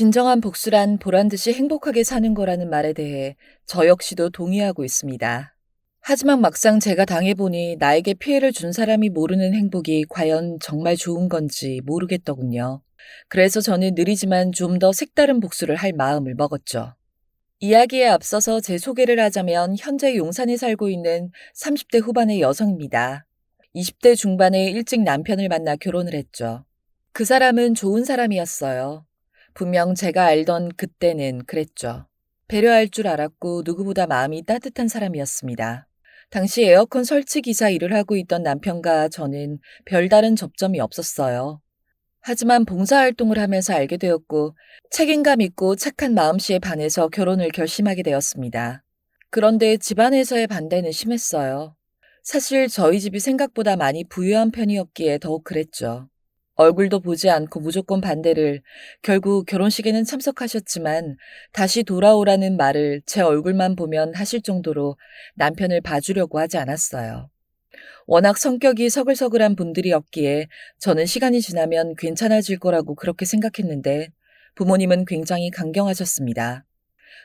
진정한 복수란 보란듯이 행복하게 사는 거라는 말에 대해 저 역시도 동의하고 있습니다. 하지만 막상 제가 당해보니 나에게 피해를 준 사람이 모르는 행복이 과연 정말 좋은 건지 모르겠더군요. 그래서 저는 느리지만 좀 더 색다른 복수를 할 마음을 먹었죠. 이야기에 앞서서 제 소개를 하자면 현재 용산에 살고 있는 30대 후반의 여성입니다. 20대 중반에 일찍 남편을 만나 결혼을 했죠. 그 사람은 좋은 사람이었어요. 분명 제가 알던 그때는 그랬죠. 배려할 줄 알았고 누구보다 마음이 따뜻한 사람이었습니다. 당시 에어컨 설치 기사 일을 하고 있던 남편과 저는 별다른 접점이 없었어요. 하지만 봉사활동을 하면서 알게 되었고 책임감 있고 착한 마음씨에 반해서 결혼을 결심하게 되었습니다. 그런데 집안에서의 반대는 심했어요. 사실 저희 집이 생각보다 많이 부유한 편이었기에 더욱 그랬죠. 얼굴도 보지 않고 무조건 반대를, 결국 결혼식에는 참석하셨지만 다시 돌아오라는 말을 제 얼굴만 보면 하실 정도로 남편을 봐주려고 하지 않았어요. 워낙 성격이 서글서글한 분들이었기에 저는 시간이 지나면 괜찮아질 거라고 그렇게 생각했는데 부모님은 굉장히 강경하셨습니다.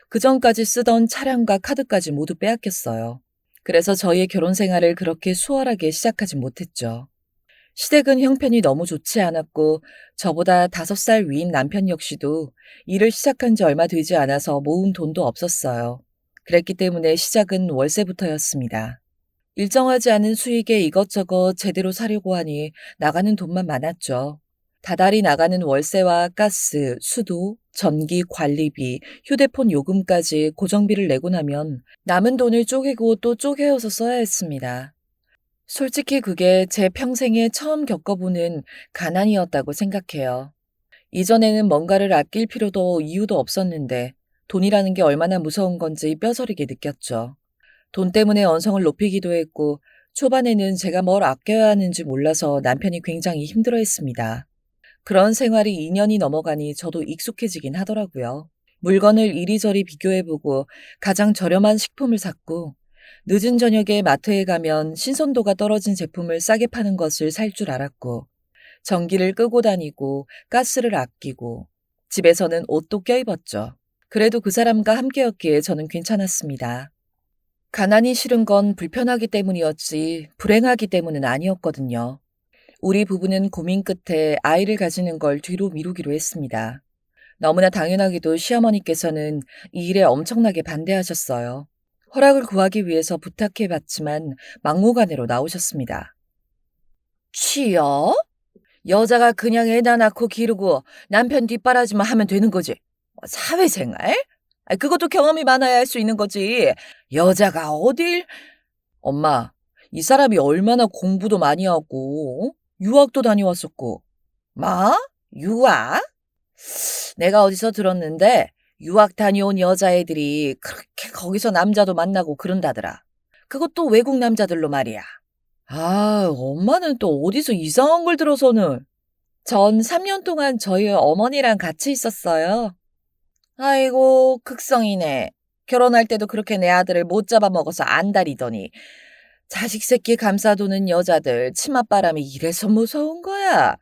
그전까지 쓰던 차량과 카드까지 모두 빼앗겼어요. 그래서 저희의 결혼 생활을 그렇게 수월하게 시작하지 못했죠. 시댁은 형편이 너무 좋지 않았고 저보다 5살 위인 남편 역시도 일을 시작한 지 얼마 되지 않아서 모은 돈도 없었어요. 그랬기 때문에 시작은 월세부터였습니다. 일정하지 않은 수익에 이것저것 제대로 사려고 하니 나가는 돈만 많았죠. 다달이 나가는 월세와 가스, 수도, 전기, 관리비, 휴대폰 요금까지 고정비를 내고 나면 남은 돈을 쪼개고 또 쪼개어서 써야 했습니다. 솔직히 그게 제 평생에 처음 겪어보는 가난이었다고 생각해요. 이전에는 뭔가를 아낄 필요도 이유도 없었는데 돈이라는 게 얼마나 무서운 건지 뼈저리게 느꼈죠. 돈 때문에 언성을 높이기도 했고 초반에는 제가 뭘 아껴야 하는지 몰라서 남편이 굉장히 힘들어했습니다. 그런 생활이 2년이 넘어가니 저도 익숙해지긴 하더라고요. 물건을 이리저리 비교해보고 가장 저렴한 식품을 샀고 늦은 저녁에 마트에 가면 신선도가 떨어진 제품을 싸게 파는 것을 살 줄 알았고 전기를 끄고 다니고 가스를 아끼고 집에서는 옷도 껴입었죠. 그래도 그 사람과 함께였기에 저는 괜찮았습니다. 가난이 싫은 건 불편하기 때문이었지 불행하기 때문은 아니었거든요. 우리 부부는 고민 끝에 아이를 가지는 걸 뒤로 미루기로 했습니다. 너무나 당연하게도 시어머니께서는 이 일에 엄청나게 반대하셨어요. 허락을 구하기 위해서 부탁해봤지만 막무가내로 나오셨습니다. 취여? 여자가 그냥 애나 낳고 기르고 남편 뒷바라지만 하면 되는 거지. 사회생활? 그것도 경험이 많아야 할 수 있는 거지. 여자가 어딜? 엄마, 이 사람이 얼마나 공부도 많이 하고 유학도 다녀왔었고. 뭐? 유학? 내가 어디서 들었는데 유학 다녀온 여자애들이 그렇게 거기서 남자도 만나고 그런다더라. 그것도 외국 남자들로 말이야. 아, 엄마는 또 어디서 이상한 걸 들어서는. 전 3년 동안 저희 어머니랑 같이 있었어요. 아이고, 극성이네. 결혼할 때도 그렇게 내 아들을 못 잡아먹어서 안달이더니 자식 새끼 감싸두는 여자들 치맛바람이 이래서 무서운 거야.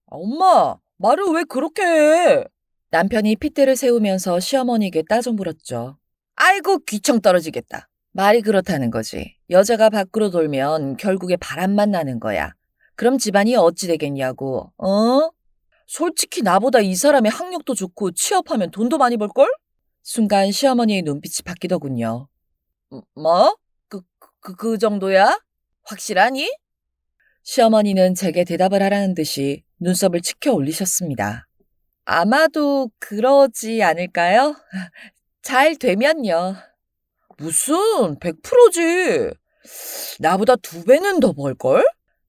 엄마, 말을 왜 그렇게 해? 남편이 핏대를 세우면서 시어머니에게 따져 물었죠. 아이고, 귀청 떨어지겠다. 말이 그렇다는 거지. 여자가 밖으로 돌면 결국에 바람만 나는 거야. 그럼 집안이 어찌 되겠냐고, 어? 솔직히 나보다 이 사람의 학력도 좋고 취업하면 돈도 많이 벌걸? 순간 시어머니의 눈빛이 바뀌더군요. 뭐? 그 정도야? 확실하니? 시어머니는 제게 대답을 하라는 듯이 눈썹을 치켜 올리셨습니다. 아마도 그러지 않을까요? 잘 되면요. 무슨 100%지. 나보다 2배는 더 벌걸?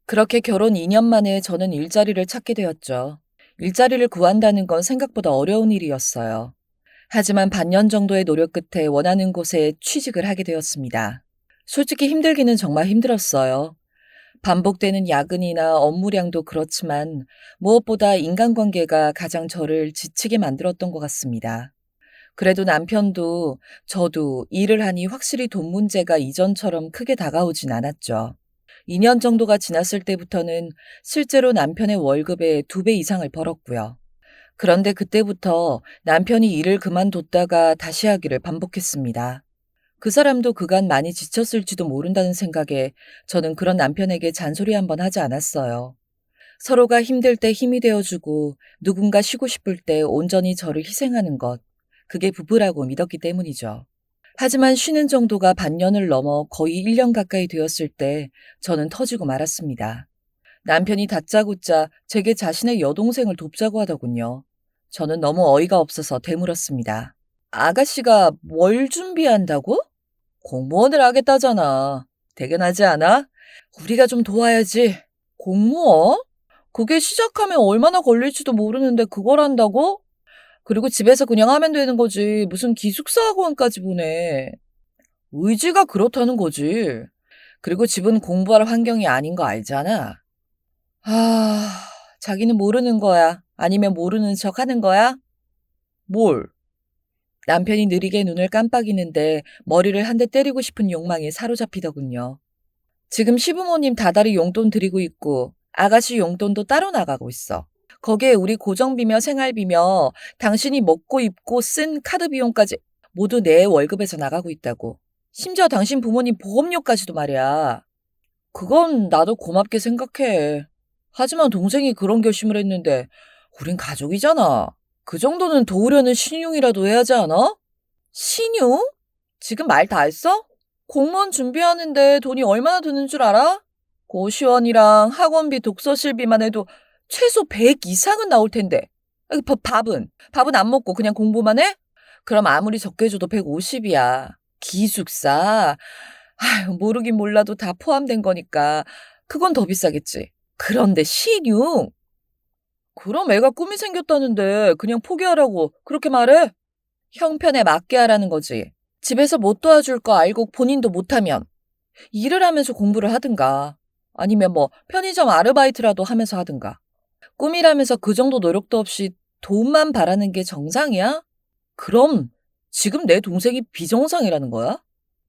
그렇게 결혼 2년 만에 저는 일자리를 찾게 되었죠. 일자리를 구한다는 건 생각보다 어려운 일이었어요. 하지만 반년 정도의 노력 끝에 원하는 곳에 취직을 하게 되었습니다. 솔직히 힘들기는 정말 힘들었어요. 반복되는 야근이나 업무량도 그렇지만 무엇보다 인간관계가 가장 저를 지치게 만들었던 것 같습니다. 그래도 남편도 저도 일을 하니 확실히 돈 문제가 이전처럼 크게 다가오진 않았죠. 2년 정도가 지났을 때부터는 실제로 남편의 월급의 2배 이상을 벌었고요. 그런데 그때부터 남편이 일을 그만뒀다가 다시 하기를 반복했습니다. 그 사람도 그간 많이 지쳤을지도 모른다는 생각에 저는 그런 남편에게 잔소리 한번 하지 않았어요. 서로가 힘들 때 힘이 되어주고 누군가 쉬고 싶을 때 온전히 저를 희생하는 것. 그게 부부라고 믿었기 때문이죠. 하지만 쉬는 정도가 반년을 넘어 거의 1년 가까이 되었을 때 저는 터지고 말았습니다. 남편이 다짜고짜 제게 자신의 여동생을 돕자고 하더군요. 저는 너무 어이가 없어서 되물었습니다. 아가씨가 뭘 준비한다고? 공무원을 하겠다잖아. 대견하지 않아? 우리가 좀 도와야지. 공무원? 그게 시작하면 얼마나 걸릴지도 모르는데 그걸 한다고? 그리고 집에서 그냥 하면 되는 거지. 무슨 기숙사 학원까지 보내. 의지가 그렇다는 거지. 그리고 집은 공부할 환경이 아닌 거 알잖아. 아, 자기는 모르는 거야. 아니면 모르는 척 하는 거야? 뭘? 남편이 느리게 눈을 깜빡이는데 머리를 한 대 때리고 싶은 욕망에 사로잡히더군요. 지금 시부모님 다달이 용돈 드리고 있고 아가씨 용돈도 따로 나가고 있어. 거기에 우리 고정비며 생활비며 당신이 먹고 입고 쓴 카드 비용까지 모두 내 월급에서 나가고 있다고. 심지어 당신 부모님 보험료까지도 말이야. 그건 나도 고맙게 생각해. 하지만 동생이 그런 결심을 했는데 우린 가족이잖아. 그 정도는 도우려는 신용이라도 해야지 않아? 신용? 지금 말 다 했어? 공무원 준비하는데 돈이 얼마나 드는 줄 알아? 고시원이랑 학원비, 독서실비만 해도 최소 100 이상은 나올 텐데. 밥은? 밥은 안 먹고 그냥 공부만 해? 그럼 아무리 적게 줘도 150이야. 기숙사? 아휴, 모르긴 몰라도 다 포함된 거니까 그건 더 비싸겠지. 그런데 신용? 그럼 애가 꿈이 생겼다는데 그냥 포기하라고 그렇게 말해? 형편에 맞게 하라는 거지. 집에서 못 도와줄 거 알고 본인도 못하면 일을 하면서 공부를 하든가 아니면 뭐 편의점 아르바이트라도 하면서 하든가. 꿈이라면서 그 정도 노력도 없이 돈만 바라는 게 정상이야? 그럼 지금 내 동생이 비정상이라는 거야?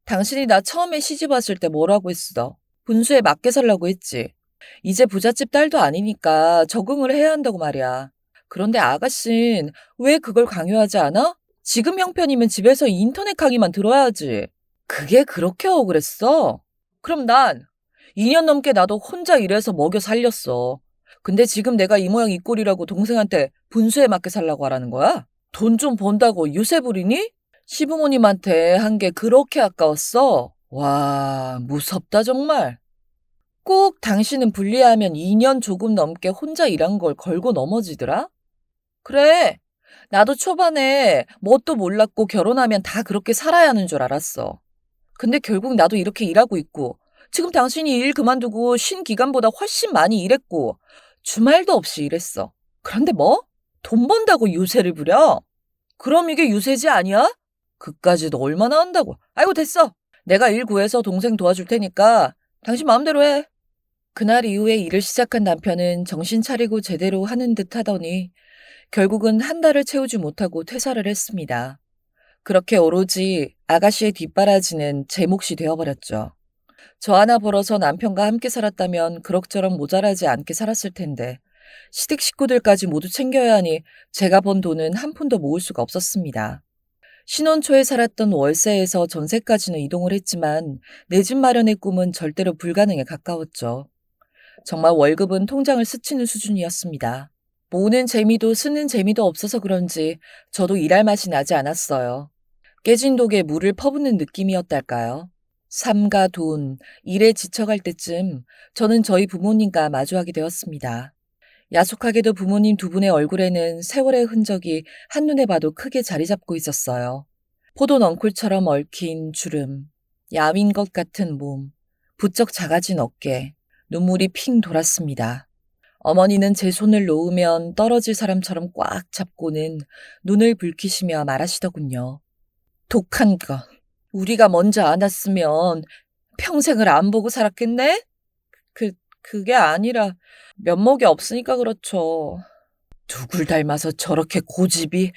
당신이 나 처음에 시집 왔을 때 뭐라고 했어? 분수에 맞게 살라고 했지. 이제 부잣집 딸도 아니니까 적응을 해야 한다고 말이야. 그런데 아가씨는 왜 그걸 강요하지 않아? 지금 형편이면 집에서 인터넷 강의만 들어야지. 그게 그렇게 억울했어? 그럼 난 2년 넘게 나도 혼자 일해서 먹여 살렸어. 근데 지금 내가 이 모양 이 꼴이라고 동생한테 분수에 맞게 살라고 하라는 거야? 돈 좀 번다고 유세 부리니? 시부모님한테 한 게 그렇게 아까웠어? 와, 무섭다 정말. 꼭 당신은 분리하면 2년 조금 넘게 혼자 일한 걸 걸고 넘어지더라? 그래. 나도 초반에 뭣도 몰랐고 결혼하면 다 그렇게 살아야 하는 줄 알았어. 근데 결국 나도 이렇게 일하고 있고, 지금 당신이 일 그만두고 쉰 기간보다 훨씬 많이 일했고, 주말도 없이 일했어. 그런데 뭐? 돈 번다고 유세를 부려? 그럼 이게 유세지 아니야? 그까지도 얼마나 한다고. 아이고, 됐어. 내가 일 구해서 동생 도와줄 테니까 당신 마음대로 해. 그날 이후에 일을 시작한 남편은 정신 차리고 제대로 하는 듯 하더니 결국은 한 달을 채우지 못하고 퇴사를 했습니다. 그렇게 오로지 아가씨의 뒷바라지는 제 몫이 되어버렸죠. 저 하나 벌어서 남편과 함께 살았다면 그럭저럭 모자라지 않게 살았을 텐데 시댁 식구들까지 모두 챙겨야 하니 제가 번 돈은 한 푼도 모을 수가 없었습니다. 신혼 초에 살았던 월세에서 전세까지는 이동을 했지만 내 집 마련의 꿈은 절대로 불가능에 가까웠죠. 정말 월급은 통장을 스치는 수준이었습니다. 모으는 재미도 쓰는 재미도 없어서 그런지 저도 일할 맛이 나지 않았어요. 깨진 독에 물을 퍼붓는 느낌이었달까요? 삶과 돈, 일에 지쳐갈 때쯤 저는 저희 부모님과 마주하게 되었습니다. 야속하게도 부모님 두 분의 얼굴에는 세월의 흔적이 한눈에 봐도 크게 자리 잡고 있었어요. 포도 넝쿨처럼 얽힌 주름, 야윈 것 같은 몸, 부쩍 작아진 어깨, 눈물이 핑 돌았습니다. 어머니는 제 손을 놓으면 떨어질 사람처럼 꽉 잡고는 눈을 붉히시며 말하시더군요. 독한 것. 우리가 먼저 안았으면 평생을 안 보고 살았겠네? 그게 아니라 면목이 없으니까 그렇죠. 누굴 닮아서 저렇게 고집이.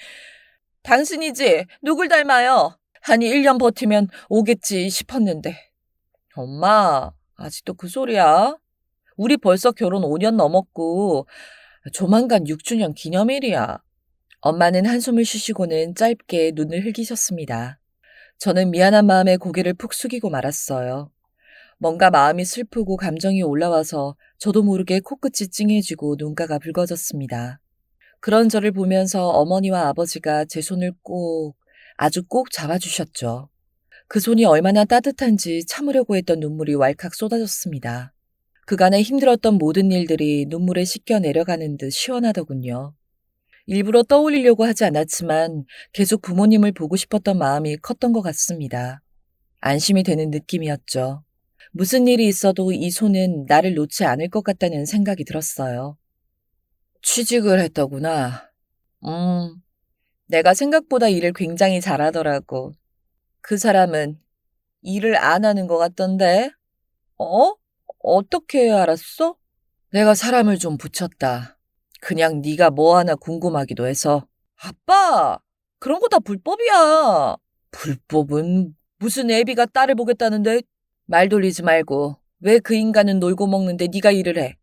당신이지? 누굴 닮아요? 아니 1년 버티면 오겠지 싶었는데. 엄마, 아직도 그 소리야? 우리 벌써 결혼 5년 넘었고 조만간 6주년 기념일이야. 엄마는 한숨을 쉬시고는 짧게 눈을 흘기셨습니다. 저는 미안한 마음에 고개를 푹 숙이고 말았어요. 뭔가 마음이 슬프고 감정이 올라와서 저도 모르게 코끝이 찡해지고 눈가가 붉어졌습니다. 그런 저를 보면서 어머니와 아버지가 제 손을 아주 꼭 잡아주셨죠. 그 손이 얼마나 따뜻한지 참으려고 했던 눈물이 왈칵 쏟아졌습니다. 그간에 힘들었던 모든 일들이 눈물에 씻겨 내려가는 듯 시원하더군요. 일부러 떠올리려고 하지 않았지만 계속 부모님을 보고 싶었던 마음이 컸던 것 같습니다. 안심이 되는 느낌이었죠. 무슨 일이 있어도 이 손은 나를 놓지 않을 것 같다는 생각이 들었어요. 취직을 했더구나. 내가 생각보다 일을 굉장히 잘하더라고. 그 사람은 일을 안 하는 것 같던데? 어? 어떻게 알았어? 내가 사람을 좀 붙였다. 그냥 네가 뭐 하나 궁금하기도 해서. 아빠! 그런 거 다 불법이야. 불법은 무슨 애비가 딸을 보겠다는데? 말 돌리지 말고 왜 그 인간은 놀고 먹는데 네가 일을 해?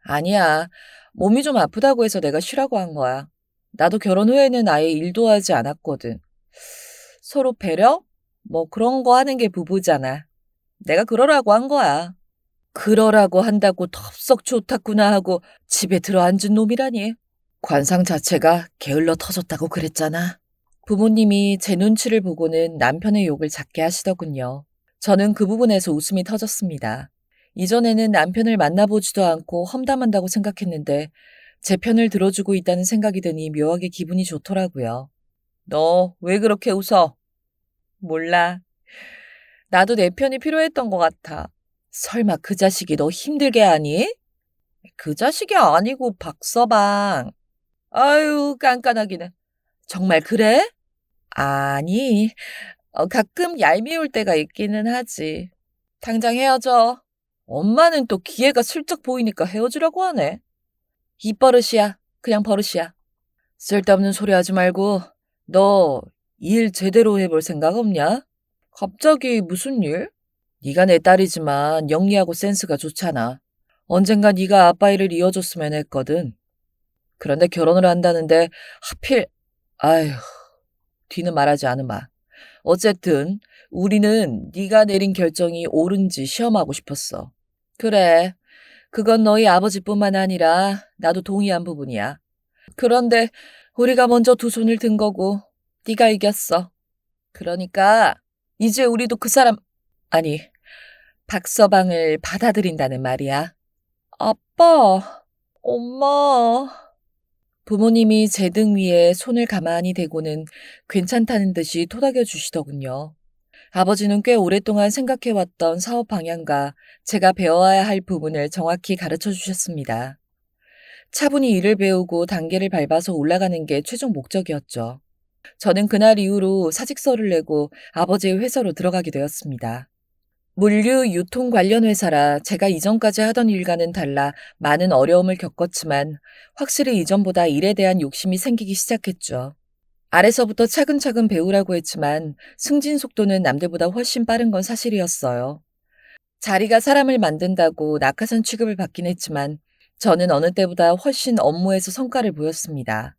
아니야. 몸이 좀 아프다고 해서 내가 쉬라고 한 거야. 나도 결혼 후에는 아예 일도 하지 않았거든. 서로 배려? 뭐 그런 거 하는 게 부부잖아. 내가 그러라고 한 거야. 그러라고 한다고 덥석 좋다구나 하고 집에 들어앉은 놈이라니. 관상 자체가 게을러 터졌다고 그랬잖아. 부모님이 제 눈치를 보고는 남편의 욕을 작게 하시더군요. 저는 그 부분에서 웃음이 터졌습니다. 이전에는 남편을 만나보지도 않고 험담한다고 생각했는데 제 편을 들어주고 있다는 생각이 드니 묘하게 기분이 좋더라고요. 너 왜 그렇게 웃어? 몰라. 나도 내 편이 필요했던 것 같아. 설마 그 자식이 너 힘들게 하니? 그 자식이 아니고 박서방. 아유, 깐깐하기는. 정말 그래? 아니, 가끔 얄미울 때가 있기는 하지. 당장 헤어져. 엄마는 또 기회가 슬쩍 보이니까 헤어지라고 하네. 입버릇이야. 그냥 버릇이야. 쓸데없는 소리 하지 말고 너 일 제대로 해볼 생각 없냐? 갑자기 무슨 일? 네가 내 딸이지만 영리하고 센스가 좋잖아. 언젠가 네가 아빠 일을 이어줬으면 했거든. 그런데 결혼을 한다는데 하필 아휴 뒤는 말하지 않으마. 어쨌든 우리는 네가 내린 결정이 옳은지 시험하고 싶었어. 그래. 그건 너희 아버지뿐만 아니라 나도 동의한 부분이야. 그런데 우리가 먼저 두 손을 든 거고 네가 이겼어. 그러니까 이제 우리도 그 사람 아니 박서방을 받아들인다는 말이야. 아빠, 엄마. 부모님이 제 등 위에 손을 가만히 대고는 괜찮다는 듯이 토닥여 주시더군요. 아버지는 꽤 오랫동안 생각해왔던 사업 방향과 제가 배워야 할 부분을 정확히 가르쳐 주셨습니다. 차분히 일을 배우고 단계를 밟아서 올라가는 게 최종 목적이었죠. 저는 그날 이후로 사직서를 내고 아버지의 회사로 들어가게 되었습니다. 물류 유통 관련 회사라 제가 이전까지 하던 일과는 달라 많은 어려움을 겪었지만 확실히 이전보다 일에 대한 욕심이 생기기 시작했죠. 아래서부터 차근차근 배우라고 했지만 승진 속도는 남들보다 훨씬 빠른 건 사실이었어요. 자리가 사람을 만든다고 낙하산 취급을 받긴 했지만 저는 어느 때보다 훨씬 업무에서 성과를 보였습니다.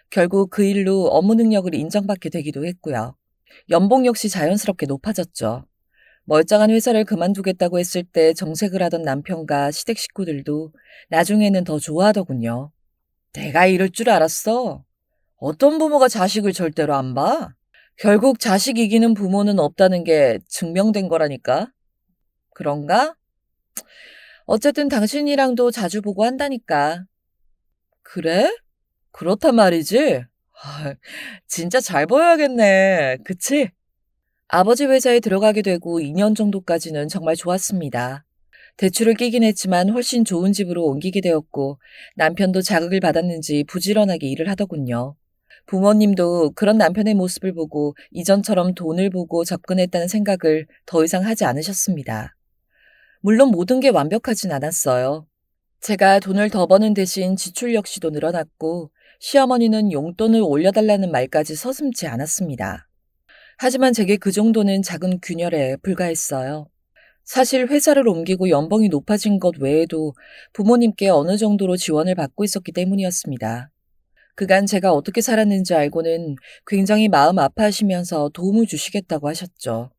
결국 그 일로 업무 능력을 인정받게 되기도 했고요. 연봉 역시 자연스럽게 높아졌죠. 멀쩡한 회사를 그만두겠다고 했을 때 정색을 하던 남편과 시댁 식구들도 나중에는 더 좋아하더군요. 내가 이럴 줄 알았어. 어떤 부모가 자식을 절대로 안 봐? 결국 자식 이기는 부모는 없다는 게 증명된 거라니까. 그런가? 어쨌든 당신이랑도 자주 보고 한다니까. 그래? 그렇단 말이지? 아, 진짜 잘 보여야겠네. 그치? 아버지 회사에 들어가게 되고 2년 정도까지는 정말 좋았습니다. 대출을 끼긴 했지만 훨씬 좋은 집으로 옮기게 되었고 남편도 자극을 받았는지 부지런하게 일을 하더군요. 부모님도 그런 남편의 모습을 보고 이전처럼 돈을 보고 접근했다는 생각을 더 이상 하지 않으셨습니다. 물론 모든 게 완벽하진 않았어요. 제가 돈을 더 버는 대신 지출 역시도 늘어났고 시어머니는 용돈을 올려달라는 말까지 서슴지 않았습니다. 하지만 제게 그 정도는 작은 균열에 불과했어요. 사실 회사를 옮기고 연봉이 높아진 것 외에도 부모님께 어느 정도로 지원을 받고 있었기 때문이었습니다. 그간 제가 어떻게 살았는지 알고는 굉장히 마음 아파하시면서 도움을 주시겠다고 하셨죠.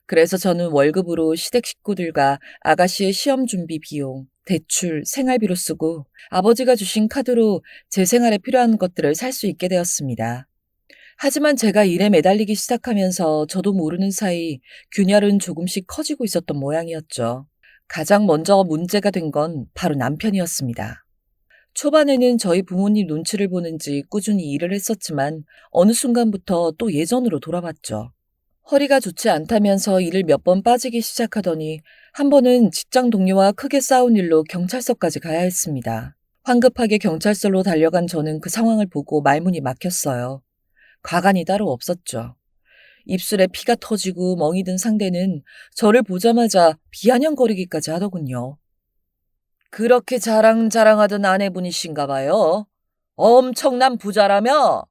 그래서 저는 월급으로 시댁 식구들과 아가씨의 시험 준비 비용, 대출, 생활비로 쓰고 아버지가 주신 카드로 제 생활에 필요한 것들을 살 수 있게 되었습니다. 하지만 제가 일에 매달리기 시작하면서 저도 모르는 사이 균열은 조금씩 커지고 있었던 모양이었죠. 가장 먼저 문제가 된 건 바로 남편이었습니다. 초반에는 저희 부모님 눈치를 보는지 꾸준히 일을 했었지만 어느 순간부터 또 예전으로 돌아봤죠. 허리가 좋지 않다면서 일을 몇 번 빠지기 시작하더니 한 번은 직장 동료와 크게 싸운 일로 경찰서까지 가야 했습니다. 황급하게 경찰서로 달려간 저는 그 상황을 보고 말문이 막혔어요. 가관이 따로 없었죠. 입술에 피가 터지고 멍이 든 상대는 저를 보자마자 비아냥거리기까지 하더군요. 그렇게 자랑자랑하던 아내분이신가 봐요. 엄청난 부자라며?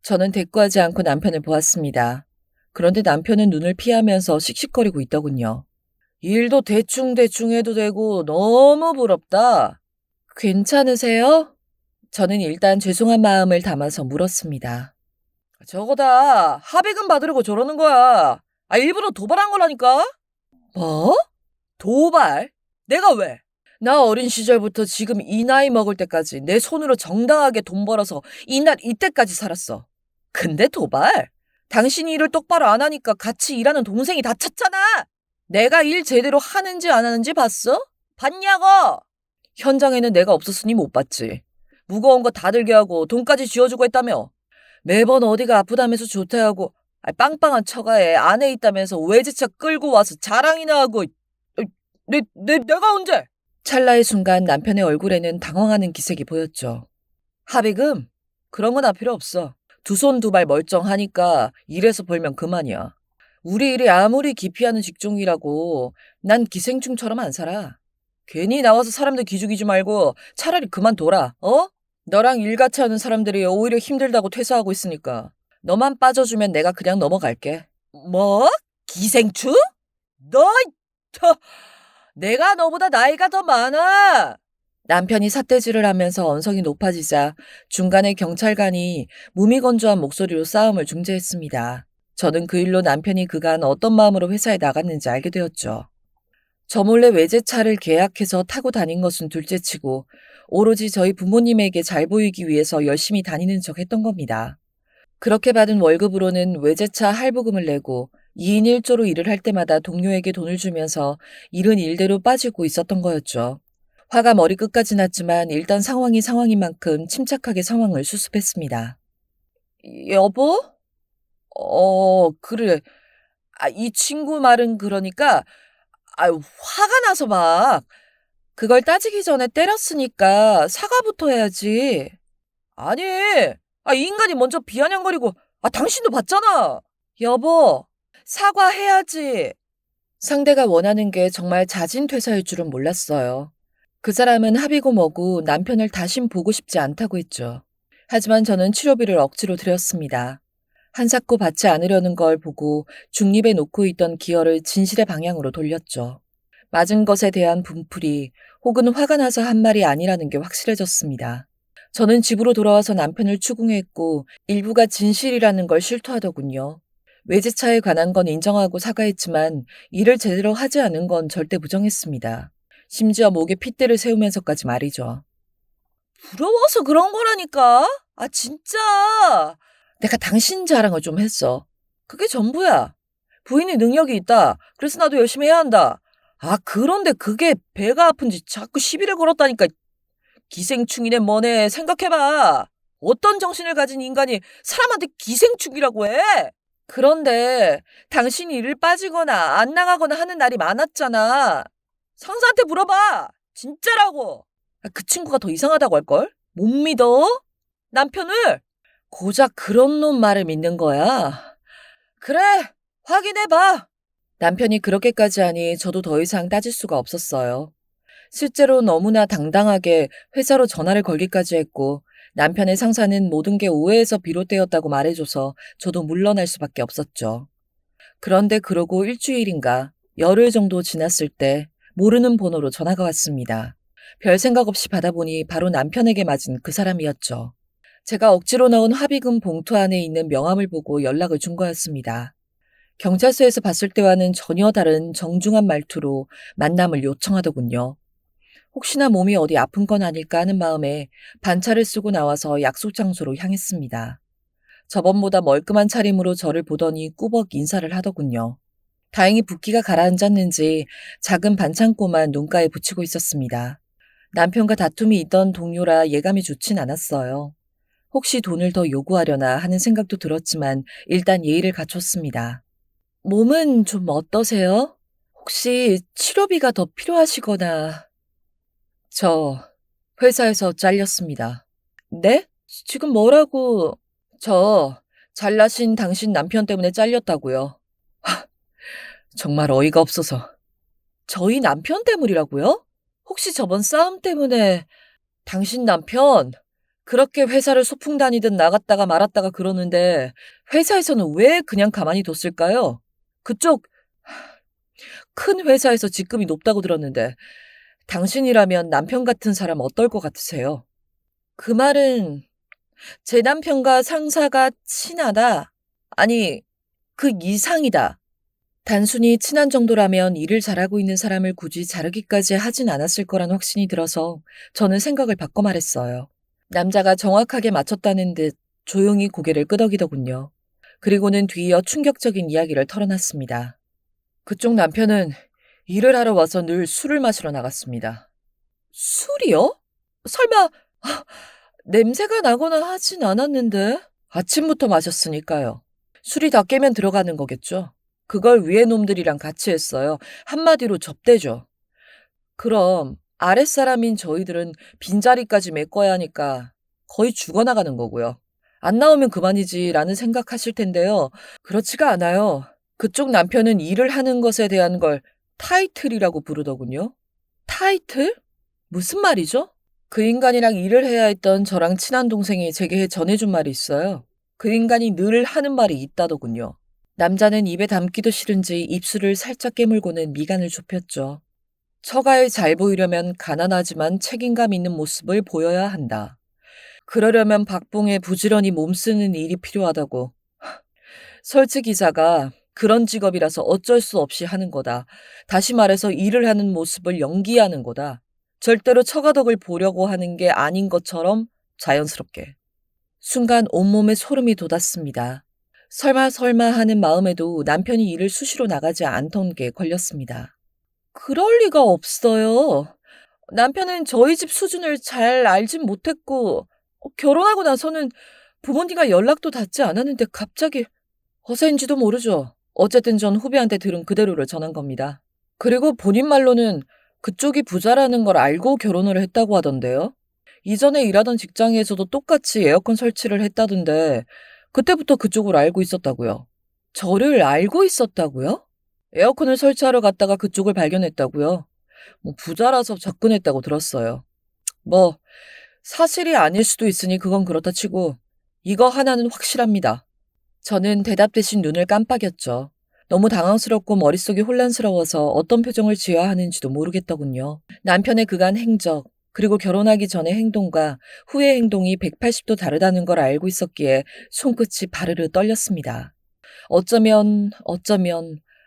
저는 대꾸하지 않고 남편을 보았습니다. 그런데 남편은 눈을 피하면서 씩씩거리고 있더군요. 일도 대충대충 해도 되고 너무 부럽다. 괜찮으세요? 저는 일단 죄송한 마음을 담아서 물었습니다. 저거 다 합의금 받으려고 저러는 거야. 일부러 도발한 거라니까? 뭐? 도발? 내가 왜? 나 어린 시절부터 지금 이 나이 먹을 때까지 내 손으로 정당하게 돈 벌어서 이날 이때까지 살았어. 근데 도발? 당신이 일을 똑바로 안 하니까 같이 일하는 동생이 다쳤잖아. 내가 일 제대로 하는지 안 하는지 봤어? 봤냐고? 현장에는 내가 없었으니 못 봤지. 무거운 거 다 들게 하고 돈까지 쥐어주고 했다며. 매번 어디가 아프다면서 조퇴하고 빵빵한 처가에 아내 있다면서 외제차 끌고 와서 자랑이나 하고. 내가 언제? 찰나의 순간 남편의 얼굴에는 당황하는 기색이 보였죠. 합의금? 그런 건 다 필요 없어. 두 손 두 발 멀쩡하니까 일해서 벌면 그만이야. 우리 일이 아무리 기피하는 직종이라고 난 기생충처럼 안 살아. 괜히 나와서 사람들 기죽이지 말고 차라리 그만둬라. 너랑 일 같이 하는 사람들이 오히려 힘들다고 퇴사하고 있으니까. 너만 빠져주면 내가 그냥 넘어갈게. 뭐? 기생충? 너, 내가 너보다 나이가 더 많아. 남편이 삿대질을 하면서 언성이 높아지자 중간에 경찰관이 무미건조한 목소리로 싸움을 중재했습니다. 저는 그 일로 남편이 그간 어떤 마음으로 회사에 나갔는지 알게 되었죠. 저 몰래 외제차를 계약해서 타고 다닌 것은 둘째치고 오로지 저희 부모님에게 잘 보이기 위해서 열심히 다니는 척 했던 겁니다. 그렇게 받은 월급으로는 외제차 할부금을 내고 2인 1조로 일을 할 때마다 동료에게 돈을 주면서 일은 일대로 빠지고 있었던 거였죠. 화가 머리끝까지 났지만 일단 상황이 상황인 만큼 침착하게 상황을 수습했습니다. 여보? 그래. 이 친구 말은 그러니까 화가 나서 막 그걸 따지기 전에 때렸으니까 사과부터 해야지. 아니, 이 인간이 먼저 비아냥거리고 당신도 봤잖아. 여보, 사과해야지. 상대가 원하는 게 정말 자진 퇴사일 줄은 몰랐어요. 그 사람은 합의고 뭐고 남편을 다신 보고 싶지 않다고 했죠. 하지만 저는 치료비를 억지로 드렸습니다. 한사코 받지 않으려는 걸 보고 중립에 놓고 있던 기어를 진실의 방향으로 돌렸죠. 맞은 것에 대한 분풀이 혹은 화가 나서 한 말이 아니라는 게 확실해졌습니다. 저는 집으로 돌아와서 남편을 추궁했고 일부가 진실이라는 걸 실토하더군요. 외제차에 관한 건 인정하고 사과했지만 일을 제대로 하지 않은 건 절대 부정했습니다. 심지어 목에 핏대를 세우면서까지 말이죠. 부러워서 그런 거라니까? 진짜. 내가 당신 자랑을 좀 했어. 그게 전부야. 부인이 능력이 있다. 그래서 나도 열심히 해야 한다. 그런데 그게 배가 아픈지 자꾸 시비를 걸었다니까. 기생충이네 뭐네 생각해봐. 어떤 정신을 가진 인간이 사람한테 기생충이라고 해? 그런데 당신이 일을 빠지거나 안 나가거나 하는 날이 많았잖아. 상사한테 물어봐. 진짜라고. 그 친구가 더 이상하다고 할걸? 못 믿어? 남편을? 고작 그런 놈 말을 믿는 거야. 그래, 확인해봐. 남편이 그렇게까지 하니 저도 더 이상 따질 수가 없었어요. 실제로 너무나 당당하게 회사로 전화를 걸기까지 했고 남편의 상사는 모든 게 오해에서 비롯되었다고 말해줘서 저도 물러날 수밖에 없었죠. 그런데 그러고 일주일인가 열흘 정도 지났을 때 모르는 번호로 전화가 왔습니다. 별 생각 없이 받아보니 바로 남편에게 맞은 그 사람이었죠. 제가 억지로 넣은 합의금 봉투 안에 있는 명함을 보고 연락을 준 거였습니다. 경찰서에서 봤을 때와는 전혀 다른 정중한 말투로 만남을 요청하더군요. 혹시나 몸이 어디 아픈 건 아닐까 하는 마음에 반차를 쓰고 나와서 약속 장소로 향했습니다. 저번보다 멀끔한 차림으로 저를 보더니 꾸벅 인사를 하더군요. 다행히 붓기가 가라앉았는지 작은 반창고만 눈가에 붙이고 있었습니다. 남편과 다툼이 있던 동료라 예감이 좋진 않았어요. 혹시 돈을 더 요구하려나 하는 생각도 들었지만 일단 예의를 갖췄습니다. 몸은 좀 어떠세요? 혹시 치료비가 더 필요하시거나. 저 회사에서 잘렸습니다. 네? 지금 뭐라고? 저 잘나신 당신 남편 때문에 잘렸다고요. 정말 어이가 없어서. 저희 남편 때문이라고요? 혹시 저번 싸움 때문에 당신 남편 그렇게 회사를 소풍 다니듯 나갔다가 말았다가 그러는데 회사에서는 왜 그냥 가만히 뒀을까요? 그쪽 큰 회사에서 직급이 높다고 들었는데 당신이라면 남편 같은 사람 어떨 것 같으세요? 그 말은 제 남편과 상사가 친하다. 아니, 그 이상이다. 단순히 친한 정도라면 일을 잘하고 있는 사람을 굳이 자르기까지 하진 않았을 거란 확신이 들어서 저는 생각을 바꿔 말했어요. 남자가 정확하게 맞췄다는 듯 조용히 고개를 끄덕이더군요. 그리고는 뒤이어 충격적인 이야기를 털어놨습니다. 그쪽 남편은 일을 하러 와서 늘 술을 마시러 나갔습니다. 술이요? 설마 냄새가 나거나 하진 않았는데? 아침부터 마셨으니까요. 술이 다 깨면 들어가는 거겠죠. 그걸 위에 놈들이랑 같이 했어요. 한마디로 접대죠. 그럼 아랫사람인 저희들은 빈자리까지 메꿔야 하니까 거의 죽어나가는 거고요. 안 나오면 그만이지라는 생각하실 텐데요. 그렇지가 않아요. 그쪽 남편은 일을 하는 것에 대한 걸 타이틀이라고 부르더군요. 타이틀? 무슨 말이죠? 그 인간이랑 일을 해야 했던 저랑 친한 동생이 제게 전해준 말이 있어요. 그 인간이 늘 하는 말이 있다더군요. 남자는 입에 담기도 싫은지 입술을 살짝 깨물고는 미간을 좁혔죠. 처가에 잘 보이려면 가난하지만 책임감 있는 모습을 보여야 한다. 그러려면 박봉에 부지런히 몸쓰는 일이 필요하다고. 설치 기사가 그런 직업이라서 어쩔 수 없이 하는 거다. 다시 말해서 일을 하는 모습을 연기하는 거다. 절대로 처가덕을 보려고 하는 게 아닌 것처럼 자연스럽게. 순간 온몸에 소름이 돋았습니다. 설마 하는 마음에도 남편이 일을 수시로 나가지 않던 게 걸렸습니다. 그럴 리가 없어요. 남편은 저희 집 수준을 잘 알진 못했고 결혼하고 나서는 부모님과 연락도 닿지 않았는데 갑자기 허세인지도 모르죠. 어쨌든 전 후배한테 들은 그대로를 전한 겁니다. 그리고 본인 말로는 그쪽이 부자라는 걸 알고 결혼을 했다고 하던데요. 이전에 일하던 직장에서도 똑같이 에어컨 설치를 했다던데 그때부터 그쪽을 알고 있었다고요. 저를 알고 있었다고요? 에어컨을 설치하러 갔다가 그쪽을 발견했다고요. 부자라서 접근했다고 들었어요. 뭐 사실이 아닐 수도 있으니 그건 그렇다 치고 이거 하나는 확실합니다. 저는 대답 대신 눈을 깜빡였죠. 너무 당황스럽고 머릿속이 혼란스러워서 어떤 표정을 지어야 하는지도 모르겠더군요. 남편의 그간 행적, 그리고 결혼하기 전의 행동과 후의 행동이 180도 다르다는 걸 알고 있었기에 손끝이 바르르 떨렸습니다. 어쩌면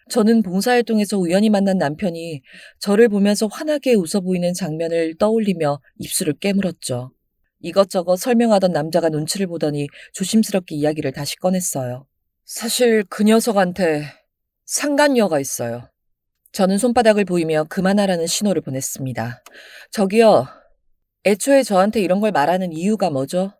저는 봉사활동에서 우연히 만난 남편이 저를 보면서 환하게 웃어 보이는 장면을 떠올리며 입술을 깨물었죠. 이것저것 설명하던 남자가 눈치를 보더니 조심스럽게 이야기를 다시 꺼냈어요. 사실 그 녀석한테 상간녀가 있어요. 저는 손바닥을 보이며 그만하라는 신호를 보냈습니다. 저기요, 애초에 저한테 이런 걸 말하는 이유가 뭐죠?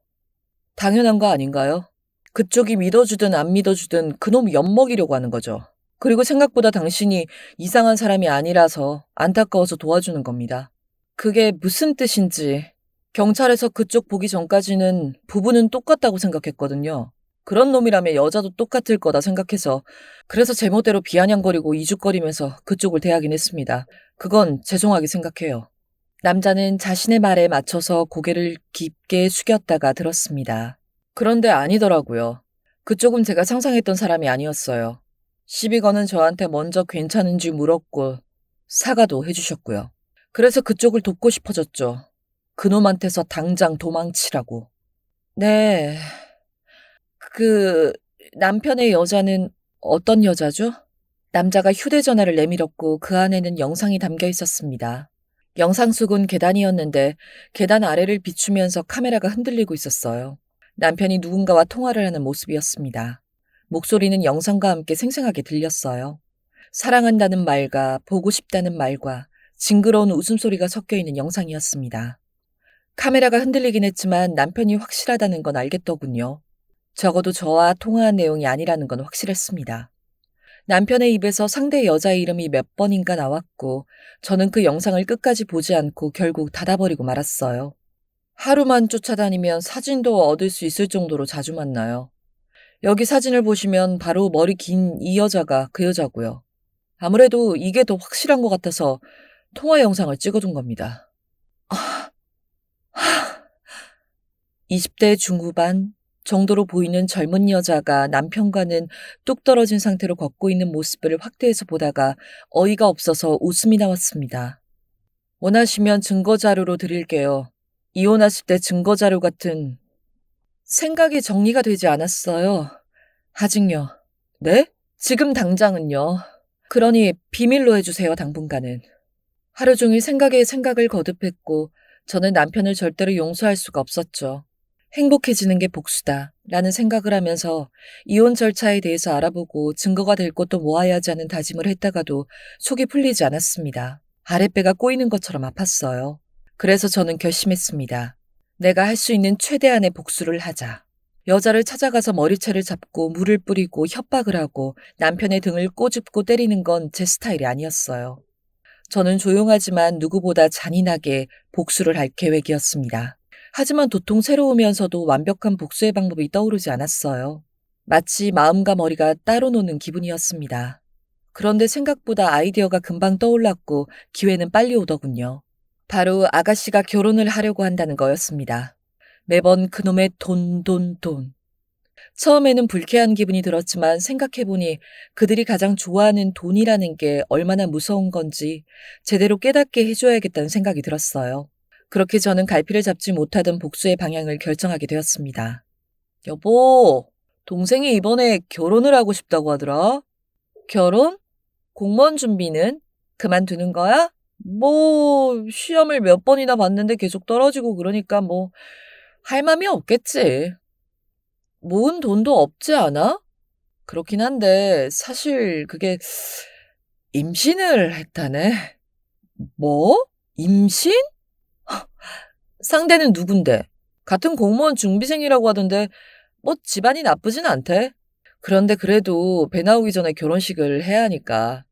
당연한 거 아닌가요? 그쪽이 믿어주든 안 믿어주든 그놈 엿먹이려고 하는 거죠. 그리고 생각보다 당신이 이상한 사람이 아니라서 안타까워서 도와주는 겁니다. 그게 무슨 뜻인지 경찰에서 그쪽 보기 전까지는 부부는 똑같다고 생각했거든요. 그런 놈이라면 여자도 똑같을 거다 생각해서 그래서 제멋대로 비아냥거리고 이죽거리면서 그쪽을 대하긴 했습니다. 그건 죄송하게 생각해요. 남자는 자신의 말에 맞춰서 고개를 깊게 숙였다가 들었습니다. 그런데 아니더라고요. 그쪽은 제가 상상했던 사람이 아니었어요. 시비 거는 저한테 먼저 괜찮은지 물었고 사과도 해주셨고요. 그래서 그쪽을 돕고 싶어졌죠. 그놈한테서 당장 도망치라고. 네. 그 남편의 여자는 어떤 여자죠? 남자가 휴대전화를 내밀었고 그 안에는 영상이 담겨 있었습니다. 영상 속은 계단이었는데 계단 아래를 비추면서 카메라가 흔들리고 있었어요. 남편이 누군가와 통화를 하는 모습이었습니다. 목소리는 영상과 함께 생생하게 들렸어요. 사랑한다는 말과 보고 싶다는 말과 징그러운 웃음소리가 섞여 있는 영상이었습니다. 카메라가 흔들리긴 했지만 남편이 확실하다는 건 알겠더군요. 적어도 저와 통화한 내용이 아니라는 건 확실했습니다. 남편의 입에서 상대 여자의 이름이 몇 번인가 나왔고 저는 그 영상을 끝까지 보지 않고 결국 닫아버리고 말았어요. 하루만 쫓아다니면 사진도 얻을 수 있을 정도로 자주 만나요. 여기 사진을 보시면 바로 머리 긴 이 여자가 그 여자고요. 아무래도 이게 더 확실한 것 같아서 통화 영상을 찍어둔 겁니다. 20대 중후반 정도로 보이는 젊은 여자가 남편과는 뚝 떨어진 상태로 걷고 있는 모습을 확대해서 보다가 어이가 없어서 웃음이 나왔습니다. 원하시면 증거 자료로 드릴게요. 이혼하실 때 증거 자료 같은 생각이 정리가 되지 않았어요. 아직요. 네? 지금 당장은요. 그러니 비밀로 해주세요, 당분간은. 하루 종일 생각에 생각을 거듭했고 저는 남편을 절대로 용서할 수가 없었죠. 행복해지는 게 복수다 라는 생각을 하면서 이혼 절차에 대해서 알아보고 증거가 될 것도 모아야 하자는 다짐을 했다가도 속이 풀리지 않았습니다. 아랫배가 꼬이는 것처럼 아팠어요. 그래서 저는 결심했습니다. 내가 할 수 있는 최대한의 복수를 하자. 여자를 찾아가서 머리채를 잡고 물을 뿌리고 협박을 하고 남편의 등을 꼬집고 때리는 건 제 스타일이 아니었어요. 저는 조용하지만 누구보다 잔인하게 복수를 할 계획이었습니다. 하지만 도통 새로우면서도 완벽한 복수의 방법이 떠오르지 않았어요. 마치 마음과 머리가 따로 노는 기분이었습니다. 그런데 생각보다 아이디어가 금방 떠올랐고 기회는 빨리 오더군요. 바로 아가씨가 결혼을 하려고 한다는 거였습니다. 매번 그놈의 돈, 돈, 돈. 처음에는 불쾌한 기분이 들었지만 생각해보니 그들이 가장 좋아하는 돈이라는 게 얼마나 무서운 건지 제대로 깨닫게 해줘야겠다는 생각이 들었어요. 그렇게 저는 갈피를 잡지 못하던 복수의 방향을 결정하게 되었습니다. 여보, 동생이 이번에 결혼을 하고 싶다고 하더라. 결혼? 공무원 준비는? 그만두는 거야? 뭐, 시험을 몇 번이나 봤는데 계속 떨어지고 그러니까 뭐, 할 맘이 없겠지. 모은 돈도 없지 않아? 그렇긴 한데, 사실 그게 임신을 했다네. 뭐? 임신? 상대는 누군데? 같은 공무원 준비생이라고 하던데, 뭐 집안이 나쁘진 않대. 그런데 그래도 배 나오기 전에 결혼식을 해야 하니까.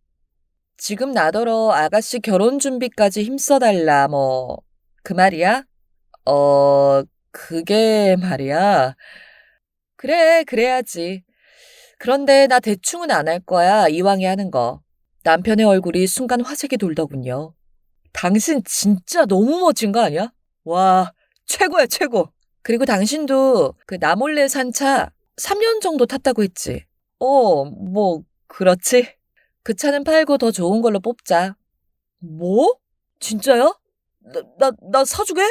지금 나더러 아가씨 결혼 준비까지 힘써달라, 뭐, 그 말이야? 그게 말이야. 그래, 그래야지. 그런데 나 대충은 안 할 거야, 이왕에 하는 거. 남편의 얼굴이 순간 화색이 돌더군요. 당신 진짜 너무 멋진 거 아니야? 와, 최고야, 최고. 그리고 당신도 그 나 몰래 산 차 3년 정도 탔다고 했지. 뭐, 그렇지. 그 차는 팔고 더 좋은 걸로 뽑자. 뭐? 진짜요? 나 사주게?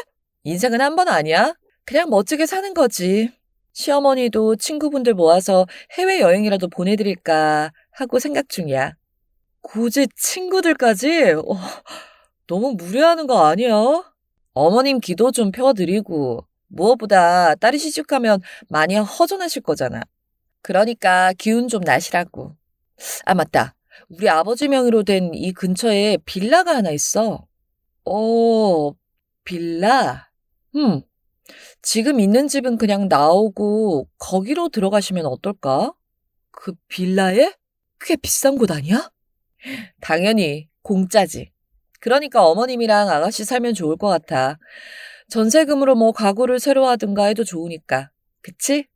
인생은 한 번 아니야? 그냥 멋지게 사는 거지. 시어머니도 친구분들 모아서 해외여행이라도 보내드릴까 하고 생각 중이야. 굳이 친구들까지? 너무 무리하는 거 아니야? 어머님 기도 좀 펴드리고, 무엇보다 딸이 시집가면 많이 허전하실 거잖아. 그러니까 기운 좀 나시라고. 아, 맞다. 우리 아버지 명의로 된 이 근처에 빌라가 하나 있어. 어, 빌라? 음, 지금 있는 집은 그냥 나오고 거기로 들어가시면 어떨까? 그 빌라에? 꽤 비싼 곳 아니야? 당연히 공짜지. 그러니까 어머님이랑 아가씨 살면 좋을 것 같아. 전세금으로 뭐 가구를 새로 하든가 해도 좋으니까. 그치?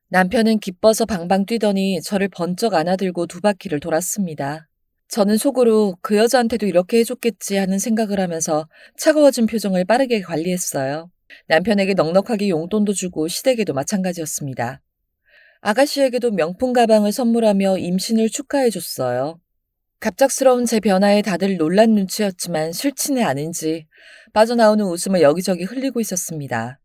남편은 기뻐서 방방 뛰더니 저를 번쩍 안아들고 두 바퀴를 돌았습니다. 저는 속으로 그 여자한테도 이렇게 해줬겠지 하는 생각을 하면서 차가워진 표정을 빠르게 관리했어요. 남편에게 넉넉하게 용돈도 주고 시댁에도 마찬가지였습니다. 아가씨에게도 명품 가방을 선물하며 임신을 축하해줬어요. 갑작스러운 제 변화에 다들 놀란 눈치였지만 싫지는 않은지 빠져나오는 웃음을 여기저기 흘리고 있었습니다.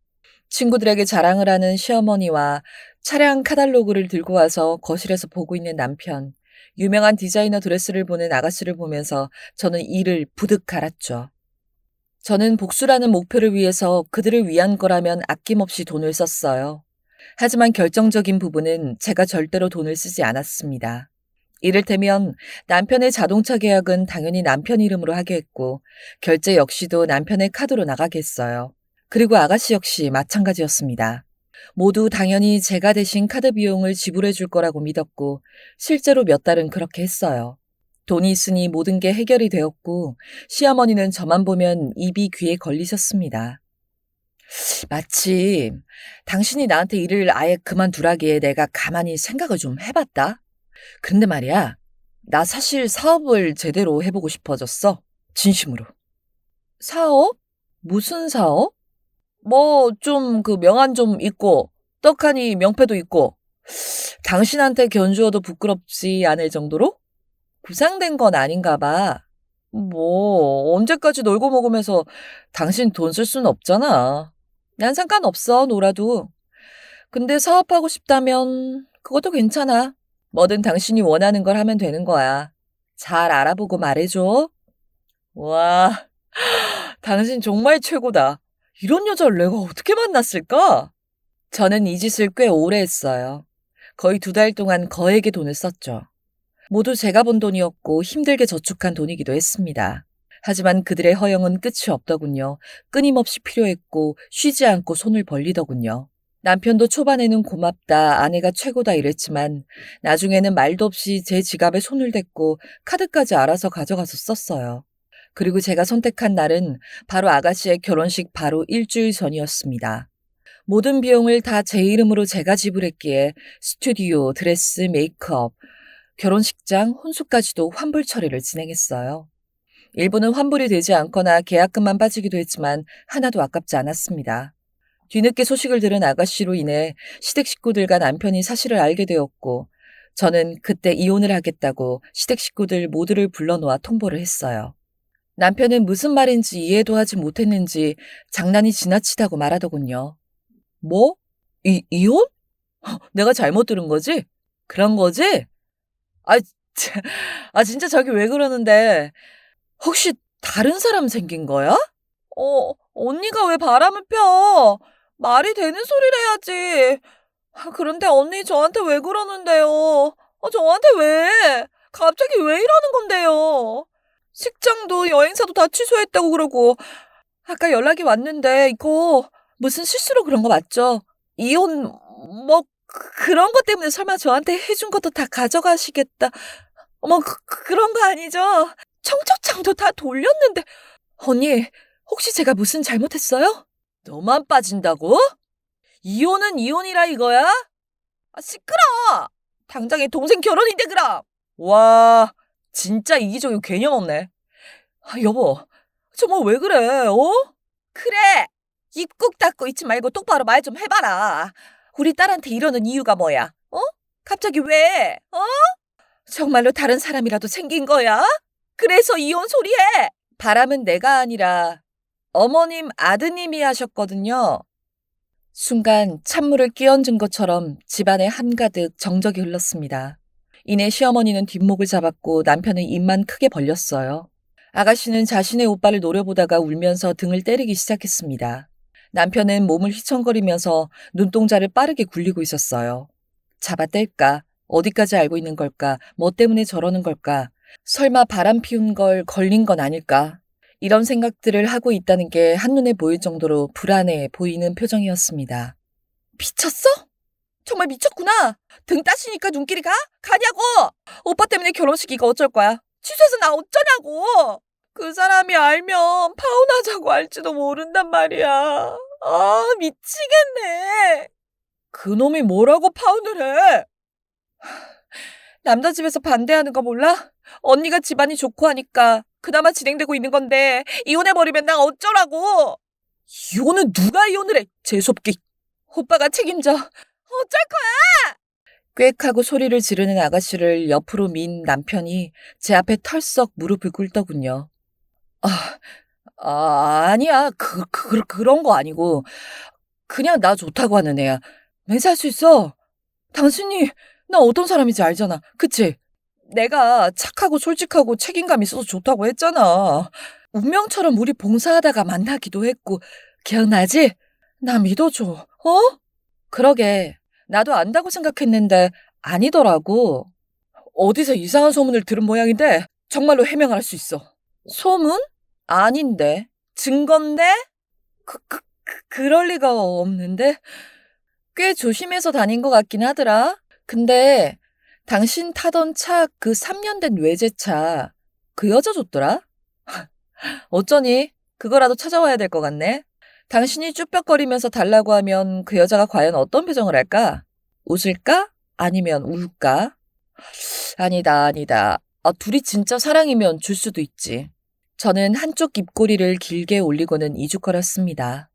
친구들에게 자랑을 하는 시어머니와 차량 카탈로그를 들고 와서 거실에서 보고 있는 남편, 유명한 디자이너 드레스를 보는 아가씨를 보면서 저는 이를 부득 갈았죠. 저는 복수라는 목표를 위해서 그들을 위한 거라면 아낌없이 돈을 썼어요. 하지만 결정적인 부분은 제가 절대로 돈을 쓰지 않았습니다. 이를테면 남편의 자동차 계약은 당연히 남편 이름으로 하게 했고, 결제 역시도 남편의 카드로 나가게 했어요. 그리고 아가씨 역시 마찬가지였습니다. 모두 당연히 제가 대신 카드 비용을 지불해 줄 거라고 믿었고, 실제로 몇 달은 그렇게 했어요. 돈이 있으니 모든 게 해결이 되었고, 시어머니는 저만 보면 입이 귀에 걸리셨습니다. 마침 당신이 나한테 일을 아예 그만두라기에 내가 가만히 생각을 좀 해봤다. 근데 말이야, 나 사실 사업을 제대로 해보고 싶어졌어. 진심으로. 사업? 무슨 사업? 뭐, 좀 명한 좀 있고, 떡하니 명패도 있고, 당신한테 견주어도 부끄럽지 않을 정도로? 구상된 건 아닌가 봐. 뭐, 언제까지 놀고 먹으면서 당신 돈 쓸 수는 없잖아. 난 상관없어, 놀아도. 근데 사업하고 싶다면 그것도 괜찮아. 뭐든 당신이 원하는 걸 하면 되는 거야. 잘 알아보고 말해줘. 와, 당신 정말 최고다. 이런 여자를 내가 어떻게 만났을까? 저는 이 짓을 꽤 오래 했어요. 거의 2달 동안 거액의 돈을 썼죠. 모두 제가 번 돈이었고 힘들게 저축한 돈이기도 했습니다. 하지만 그들의 허영은 끝이 없더군요. 끊임없이 필요했고 쉬지 않고 손을 벌리더군요. 남편도 초반에는 고맙다, 아내가 최고다 이랬지만 나중에는 말도 없이 제 지갑에 손을 댔고 카드까지 알아서 가져가서 썼어요. 그리고 제가 선택한 날은 바로 아가씨의 결혼식 바로 일주일 전이었습니다. 모든 비용을 다 제 이름으로 제가 지불했기에 스튜디오, 드레스, 메이크업, 결혼식장, 혼수까지도 환불 처리를 진행했어요. 일부는 환불이 되지 않거나 계약금만 빠지기도 했지만 하나도 아깝지 않았습니다. 뒤늦게 소식을 들은 아가씨로 인해 시댁 식구들과 남편이 사실을 알게 되었고, 저는 그때 이혼을 하겠다고 시댁 식구들 모두를 불러놓아 통보를 했어요. 남편은 무슨 말인지 이해도 하지 못했는지 장난이 지나치다고 말하더군요. 뭐? 이혼? 내가 잘못 들은 거지? 그런 거지? 아, 진짜 저기 왜 그러는데, 혹시 다른 사람 생긴 거야? 언니가 왜 바람을 펴? 말이 되는 소리를 해야지. 그런데 언니 저한테 왜 그러는데요? 저한테 왜? 갑자기 왜 이러는 건데요? 식장도 여행사도 다 취소했다고 그러고, 아까 연락이 왔는데 이거 무슨 실수로 그런 거 맞죠? 이혼, 뭐, 그런 것 때문에 설마 저한테 해준 것도 다 가져가시겠다. 어머, 그런 거 아니죠? 청첩장도 다 돌렸는데. 언니, 혹시 제가 무슨 잘못했어요? 너만 빠진다고? 이혼은 이혼이라 이거야? 시끄러! 당장에 동생 결혼인데 그럼! 와, 진짜 이기적이고 개념 없네. 여보, 정말 왜 그래, 그래! 입 꾹 닫고 있지 말고 똑바로 말 좀 해봐라. 우리 딸한테 이러는 이유가 뭐야? 갑자기 왜? 정말로 다른 사람이라도 생긴 거야? 그래서 이혼 소리해! 바람은 내가 아니라 어머님 아드님이 하셨거든요. 순간 찬물을 끼얹은 것처럼 집안에 한가득 정적이 흘렀습니다. 이내 시어머니는 뒷목을 잡았고 남편은 입만 크게 벌렸어요. 아가씨는 자신의 오빠를 노려보다가 울면서 등을 때리기 시작했습니다. 남편은 몸을 휘청거리면서 눈동자를 빠르게 굴리고 있었어요. 잡아뗄까? 어디까지 알고 있는 걸까? 뭐 때문에 저러는 걸까? 설마 바람 피운 걸 걸린 건 아닐까? 이런 생각들을 하고 있다는 게 한눈에 보일 정도로 불안해 보이는 표정이었습니다. 미쳤어? 정말 미쳤구나. 등 따시니까 눈길이 가? 가냐고! 오빠 때문에 결혼식 이거 어쩔 거야? 취소해서 나 어쩌냐고! 그 사람이 알면 파혼하자고 할지도 모른단 말이야. 미치겠네. 그놈이 뭐라고 파혼을 해? 남자 집에서 반대하는 거 몰라? 언니가 집안이 좋고 하니까 그나마 진행되고 있는 건데 이혼해버리면 나 어쩌라고? 이혼은 누가 이혼을 해? 재수없게. 오빠가 책임져. 어쩔 거야? 꽥하고 소리를 지르는 아가씨를 옆으로 민 남편이 제 앞에 털썩 무릎을 꿇더군요. 아니야. 그런 거 아니고. 그냥 나 좋다고 하는 애야. 맹세할 수 있어. 당신이 나 어떤 사람인지 알잖아. 그치? 내가 착하고 솔직하고 책임감 있어서 좋다고 했잖아. 운명처럼 우리 봉사하다가 만나기도 했고. 기억나지? 나 믿어줘. 어? 그러게. 나도 안다고 생각했는데 아니더라고. 어디서 이상한 소문을 들은 모양인데 정말로 해명할 수 있어. 소문? 아닌데. 증거인데? 그럴 리가 없는데? 꽤 조심해서 다닌 것 같긴 하더라. 근데 당신 타던 차 그 3년 된 외제차 그 여자 줬더라? 어쩌니? 그거라도 찾아와야 될 것 같네. 당신이 쭈뼛거리면서 달라고 하면 그 여자가 과연 어떤 표정을 할까? 웃을까? 아니면 울까? 아니다. 둘이 진짜 사랑이면 줄 수도 있지. 저는 한쪽 입꼬리를 길게 올리고는 이죽거렸습니다.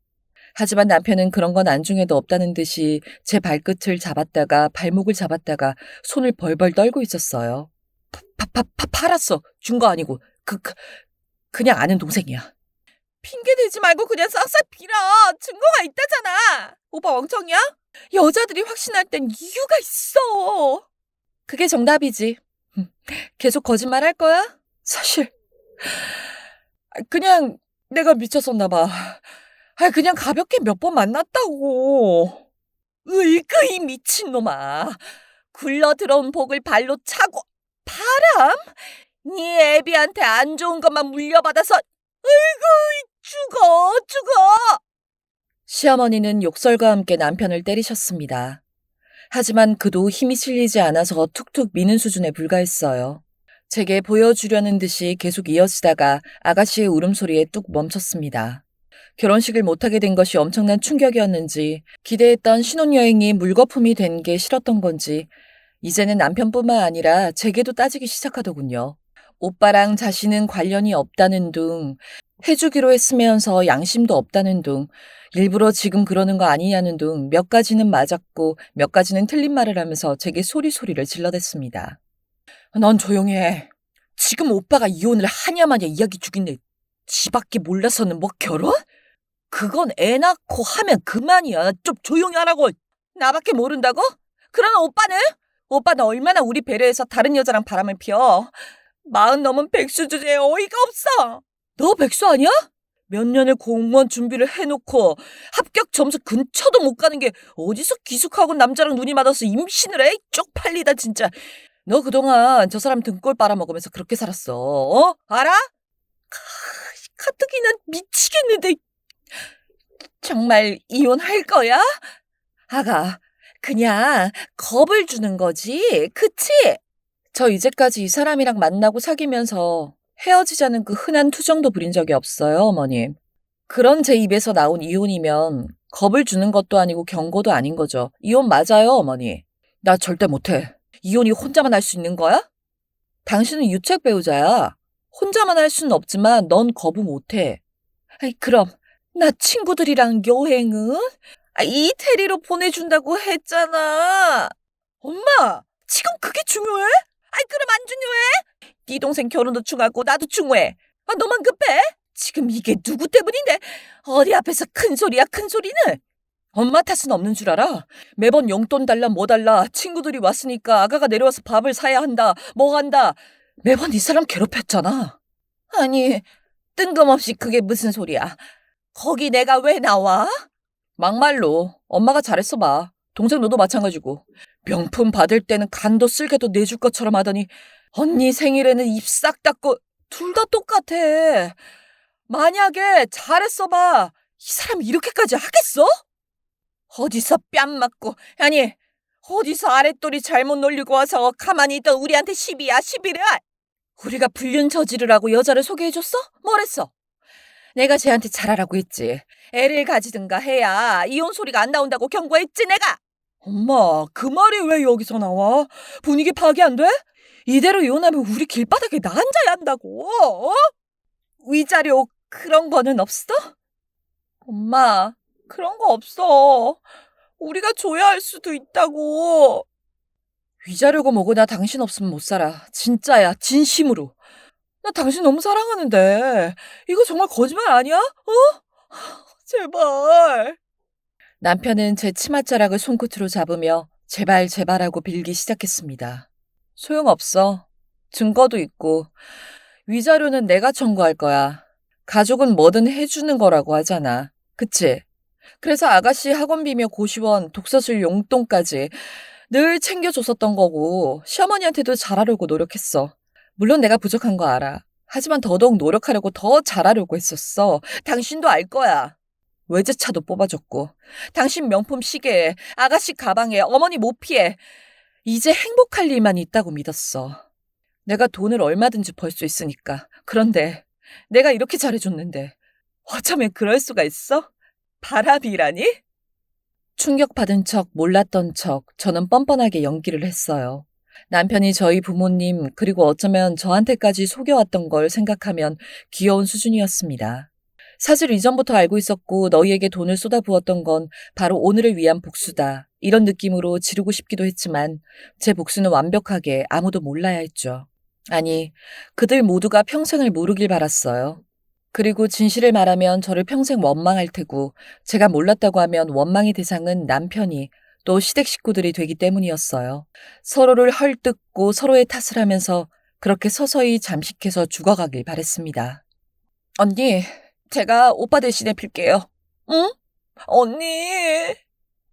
하지만 남편은 그런 건 안중에도 없다는 듯이 제 발끝을 잡았다가 발목을 잡았다가 손을 벌벌 떨고 있었어요. 팔았어. 준 거 아니고. 그냥 아는 동생이야. 핑계 대지 말고 그냥 싹싹 빌어. 증거가 있다잖아. 오빠 멍청이야? 여자들이 확신할 땐 이유가 있어. 그게 정답이지. 계속 거짓말 할 거야? 사실 그냥 내가 미쳤었나 봐. 그냥 가볍게 몇 번 만났다고. 으이그 이 미친놈아. 굴러 들어온 복을 발로 차고. 바람? 네 애비한테 안 좋은 것만 물려받아서 으이구 죽어. 시어머니는 욕설과 함께 남편을 때리셨습니다. 하지만 그도 힘이 실리지 않아서 툭툭 미는 수준에 불과했어요. 제게 보여주려는 듯이 계속 이어지다가 아가씨의 울음소리에 뚝 멈췄습니다. 결혼식을 못하게 된 것이 엄청난 충격이었는지 기대했던 신혼여행이 물거품이 된 게 싫었던 건지 이제는 남편뿐만 아니라 제게도 따지기 시작하더군요. 오빠랑 자신은 관련이 없다는 둥, 해주기로 했으면서 양심도 없다는 둥, 일부러 지금 그러는 거 아니냐는 둥 몇 가지는 맞았고 몇 가지는 틀린 말을 하면서 제게 소리를 질러댔습니다. 넌 조용히 해. 지금 오빠가 이혼을 하냐 마냐 이야기 중인데 지밖에 몰라서는 뭐 결혼? 그건 애 낳고 하면 그만이야. 좀 조용히 하라고. 나밖에 모른다고? 그러면 오빠는? 오빠는 얼마나 우리 배려해서 다른 여자랑 바람을 피워. 40 넘은 백수 주제에 어이가 없어. 너 백수 아니야? 몇 년을 공무원 준비를 해놓고 합격 점수 근처도 못 가는 게 어디서 기숙하고 남자랑 눈이 맞아서 임신을 해? 쪽팔리다 진짜. 너 그동안 저 사람 등골 빨아먹으면서 그렇게 살았어. 어? 알아? 가뜩이나 미치겠는데. 정말 이혼할 거야? 아가, 그냥 겁을 주는 거지, 그치? 저 이제까지 이 사람이랑 만나고 사귀면서 헤어지자는 그 흔한 투정도 부린 적이 없어요, 어머님. 그런 제 입에서 나온 이혼이면 겁을 주는 것도 아니고 경고도 아닌 거죠. 이혼 맞아요, 어머니. 나 절대 못해. 이혼이 혼자만 할 수 있는 거야? 당신은 유책 배우자야. 혼자만 할 수는 없지만 넌 거부 못해. 그럼 나 친구들이랑 여행은? 이태리로 보내준다고 했잖아. 엄마, 지금 그게 중요해? 그럼 안 중요해? 네 동생 결혼도 중하고 나도 중요해. 너만 급해? 지금 이게 누구 때문인데? 어디 앞에서 큰 소리야, 큰 소리는? 엄마 탓은 없는 줄 알아? 매번 용돈 달라 뭐 달라 친구들이 왔으니까 아가가 내려와서 밥을 사야 한다 뭐 한다 매번 이 사람 괴롭혔잖아. 아니 뜬금없이 그게 무슨 소리야. 거기 내가 왜 나와? 막말로 엄마가 잘했어 봐. 동생 너도 마찬가지고. 명품 받을 때는 간도 쓸개도 내줄 것처럼 하더니 언니 생일에는 입 싹 닫고 둘 다 똑같아. 만약에 잘했어 봐. 이 사람이 이렇게까지 하겠어? 어디서 뺨 맞고 아니 어디서 아랫돌이 잘못 놀리고 와서 가만히 있던 우리한테 시비야 시비를. 우리가 불륜 저지르라고 여자를 소개해줬어? 뭐랬어? 내가 쟤한테 잘하라고 했지. 애를 가지든가 해야 이혼 소리가 안 나온다고 경고했지 내가. 엄마 그 말이 왜 여기서 나와? 분위기 파악이 안 돼? 이대로 이혼하면 우리 길바닥에 나 앉아야 한다고. 어? 위자료 그런 거는 없어? 엄마 그런 거 없어. 우리가 줘야 할 수도 있다고. 위자료고 뭐고 나 당신 없으면 못 살아. 진짜야 진심으로. 나 당신 너무 사랑하는데 이거 정말 거짓말 아니야? 어? 제발. 남편은 제 치맛자락을 손끝으로 잡으며 제발 제발하고 빌기 시작했습니다. 소용없어. 증거도 있고 위자료는 내가 청구할 거야. 가족은 뭐든 해주는 거라고 하잖아. 그치? 그래서 아가씨 학원비며 고시원, 독서실 용돈까지 늘 챙겨줬었던 거고 시어머니한테도 잘하려고 노력했어. 물론 내가 부족한 거 알아. 하지만 더더욱 노력하려고 더 잘하려고 했었어. 당신도 알 거야. 외제차도 뽑아줬고 당신 명품 시계에 아가씨 가방에 어머니 모피에 이제 행복할 일만 있다고 믿었어. 내가 돈을 얼마든지 벌 수 있으니까. 그런데 내가 이렇게 잘해줬는데 어쩌면 그럴 수가 있어? 바람이라니? 충격받은 척 몰랐던 척 저는 뻔뻔하게 연기를 했어요. 남편이 저희 부모님 그리고 어쩌면 저한테까지 속여왔던 걸 생각하면 귀여운 수준이었습니다. 사실 이전부터 알고 있었고 너희에게 돈을 쏟아부었던 건 바로 오늘을 위한 복수다. 이런 느낌으로 지르고 싶기도 했지만 제 복수는 완벽하게 아무도 몰라야 했죠. 아니, 그들 모두가 평생을 모르길 바랐어요. 그리고 진실을 말하면 저를 평생 원망할 테고 제가 몰랐다고 하면 원망의 대상은 남편이 또 시댁 식구들이 되기 때문이었어요. 서로를 헐뜯고 서로의 탓을 하면서 그렇게 서서히 잠식해서 죽어가길 바랬습니다. 언니, 제가 오빠 대신에 빌게요. 응? 언니.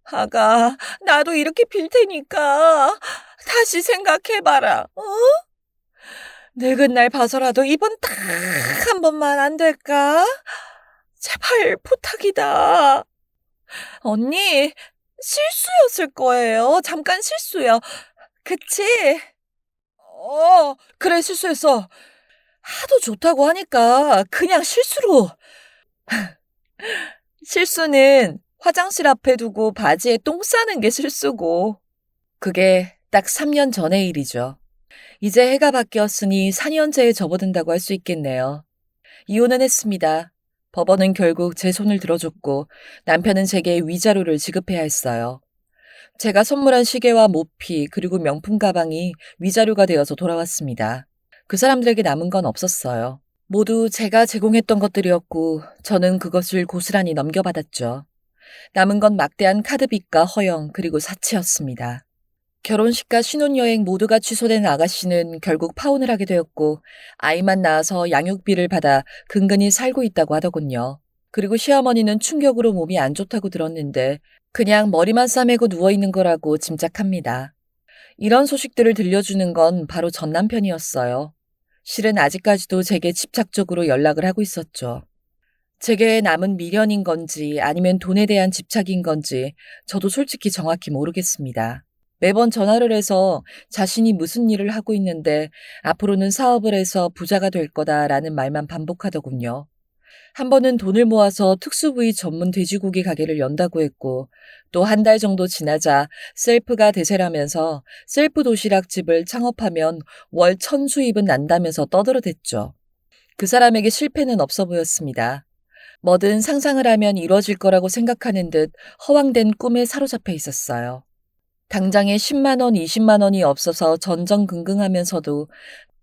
아가, 나도 이렇게 빌 테니까 다시 생각해봐라. 어? 늙은 날 봐서라도 이번 딱 한 번만 안 될까? 제발 부탁이다. 언니, 실수였을 거예요. 잠깐 실수요. 그치? 그래, 실수했어. 하도 좋다고 하니까 그냥 실수로. 실수는 화장실 앞에 두고 바지에 똥 싸는 게 실수고. 그게 딱 3년 전의 일이죠. 이제 해가 바뀌었으니 4년째에 접어든다고 할 수 있겠네요. 이혼은 했습니다. 법원은 결국 제 손을 들어줬고 남편은 제게 위자료를 지급해야 했어요. 제가 선물한 시계와 모피 그리고 명품 가방이 위자료가 되어서 돌아왔습니다. 그 사람들에게 남은 건 없었어요. 모두 제가 제공했던 것들이었고 저는 그것을 고스란히 넘겨받았죠. 남은 건 막대한 카드빚과 허영 그리고 사치였습니다. 결혼식과 신혼여행 모두가 취소된 아가씨는 결국 파혼을 하게 되었고 아이만 낳아서 양육비를 받아 근근히 살고 있다고 하더군요. 그리고 시어머니는 충격으로 몸이 안 좋다고 들었는데 그냥 머리만 싸매고 누워있는 거라고 짐작합니다. 이런 소식들을 들려주는 건 바로 전 남편이었어요. 실은 아직까지도 제게 집착적으로 연락을 하고 있었죠. 제게 남은 미련인 건지 아니면 돈에 대한 집착인 건지 저도 솔직히 정확히 모르겠습니다. 매번 전화를 해서 자신이 무슨 일을 하고 있는데 앞으로는 사업을 해서 부자가 될 거다라는 말만 반복하더군요. 한 번은 돈을 모아서 특수부위 전문 돼지고기 가게를 연다고 했고 또 한 달 정도 지나자 셀프가 대세라면서 셀프 도시락집을 창업하면 월 1,000수입은 난다면서 떠들어댔죠. 그 사람에게 실패는 없어 보였습니다. 뭐든 상상을 하면 이뤄질 거라고 생각하는 듯 허황된 꿈에 사로잡혀 있었어요. 당장에 10만 원, 20만 원이 없어서 전전긍긍하면서도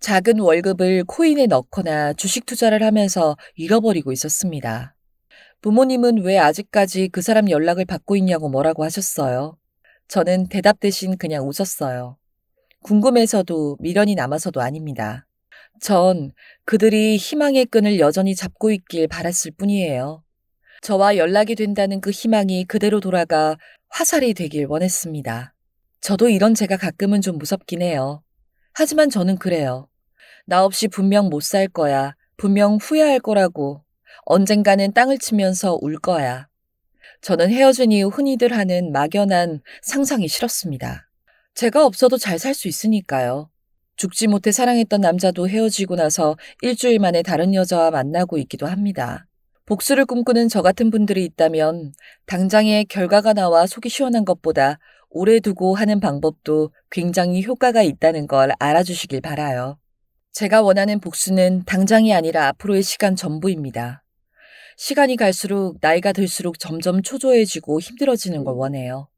작은 월급을 코인에 넣거나 주식 투자를 하면서 잃어버리고 있었습니다. 부모님은 왜 아직까지 그 사람 연락을 받고 있냐고 뭐라고 하셨어요. 저는 대답 대신 그냥 웃었어요. 궁금해서도 미련이 남아서도 아닙니다. 전 그들이 희망의 끈을 여전히 잡고 있길 바랐을 뿐이에요. 저와 연락이 된다는 그 희망이 그대로 돌아가 화살이 되길 원했습니다. 저도 이런 제가 가끔은 좀 무섭긴 해요. 하지만 저는 그래요. 나 없이 분명 못 살 거야. 분명 후회할 거라고. 언젠가는 땅을 치면서 울 거야. 저는 헤어진 이후 흔히들 하는 막연한 상상이 싫었습니다. 제가 없어도 잘 살 수 있으니까요. 죽지 못해 사랑했던 남자도 헤어지고 나서 일주일 만에 다른 여자와 만나고 있기도 합니다. 복수를 꿈꾸는 저 같은 분들이 있다면 당장의 결과가 나와 속이 시원한 것보다 오래 두고 하는 방법도 굉장히 효과가 있다는 걸 알아주시길 바라요. 제가 원하는 복수는 당장이 아니라 앞으로의 시간 전부입니다. 시간이 갈수록 나이가 들수록 점점 초조해지고 힘들어지는 걸 원해요.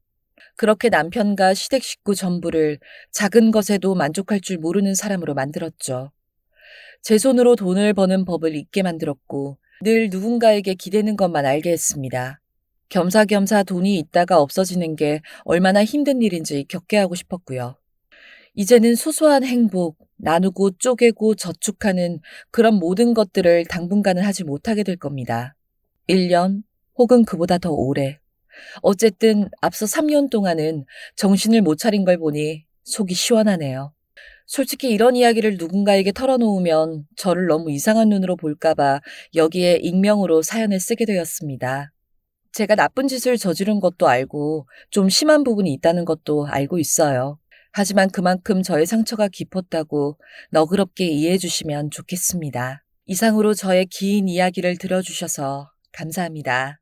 그렇게 남편과 시댁 식구 전부를 작은 것에도 만족할 줄 모르는 사람으로 만들었죠. 제 손으로 돈을 버는 법을 잊게 만들었고 늘 누군가에게 기대는 것만 알게 했습니다. 겸사겸사 돈이 있다가 없어지는 게 얼마나 힘든 일인지 겪게 하고 싶었고요. 이제는 소소한 행복, 나누고 쪼개고 저축하는 그런 모든 것들을 당분간은 하지 못하게 될 겁니다. 1년 혹은 그보다 더 오래. 어쨌든 앞서 3년 동안은 정신을 못 차린 걸 보니 속이 시원하네요. 솔직히 이런 이야기를 누군가에게 털어놓으면 저를 너무 이상한 눈으로 볼까봐 여기에 익명으로 사연을 쓰게 되었습니다. 제가 나쁜 짓을 저지른 것도 알고 좀 심한 부분이 있다는 것도 알고 있어요. 하지만 그만큼 저의 상처가 깊었다고 너그럽게 이해해 주시면 좋겠습니다. 이상으로 저의 긴 이야기를 들어주셔서 감사합니다.